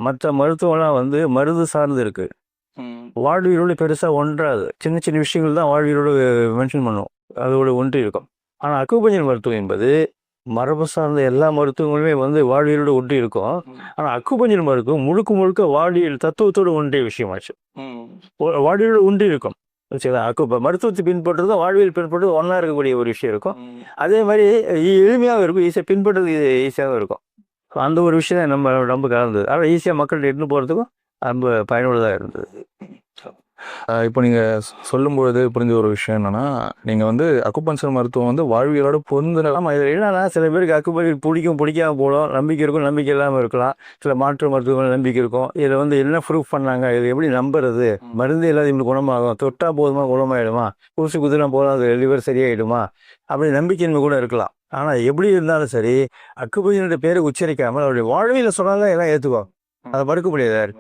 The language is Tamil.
மற்ற மருத்துவம்லாம் வந்து மருந்து சார்ந்து இருக்கு. வாழ்வியலோடு பெருசாக ஒன்றாது. சின்ன சின்ன விஷயங்கள் தான் வாழ்வியலோடு மென்ஷன் பண்ணும், அதோட ஒன்றி இருக்கும். ஆனால் அக்குபஞ்சர் மருத்துவம் என்பது மரபு சார்ந்த எல்லா மருத்துவங்களுமே வந்து வாழ்வியலோடு ஒன்றி இருக்கும். ஆனால் அக்குபஞ்சர் மருத்துவம் முழுக்க முழுக்க வாழ்வியல் தத்துவத்தோடு ஒன்றிய விஷயமாச்சு. வாழ்வியலோடு ஒன்றி இருக்கும். சரிங்களா? மருத்துவத்தை பின்பற்றுறது வாழ்வியல் பின்பற்றுறது ஒன்றா இருக்கக்கூடிய ஒரு விஷயம் இருக்கும். அதே மாதிரி எளிமையாகவும் இருக்கும், ஈஸியாக பின்பற்றுறது ஈஸியாகவும் இருக்கும். ஸோ அந்த ஒரு விஷயம் நம்ம ரொம்ப கலந்தது. ஆனால் ஈஸியாக மக்கள்கிட்ட எடுத்து போகிறதுக்கும் ரொம்ப பயனுள்ளதாக இருந்தது. இப்போ நீங்கள் சொல்லும்பொழுது புரிஞ்ச ஒரு விஷயம் என்னென்னா, நீங்கள் வந்து அக்குபஞ்சர் மருத்துவம் வந்து வாழ்வியலோட பொருந்தின. ஆமாம், இதில் என்னன்னா சில பேருக்கு அக்குபஞ்சர் பிடிக்காம போகலாம், நம்பிக்கை இருக்கும், நம்பிக்கை இல்லாமல் இருக்கலாம். சில மாற்று மருத்துவங்கள் நம்பிக்கை இருக்கும். இதில் வந்து என்ன ப்ரூஃப் பண்ணாங்க, இது எப்படி நம்புறது, மருந்து இல்லாத இப்படி குணமாகும், தொட்டா போதுமா குணமாயிடுமா, ஊசி குதிரை போதும் அது லிவர் சரியாயிடுமா, அப்படி நம்பிக்கையின்மை கூட இருக்கலாம். ஆனால் எப்படி இருந்தாலும் சரி, அக்குபஞ்சருடைய பேரை உச்சரிக்காமல் அவருடைய வாழ்வியலை சொன்னாலும் எல்லாம் ஏற்றுக்குவாங்க. அதை மறுக்க முடியாது.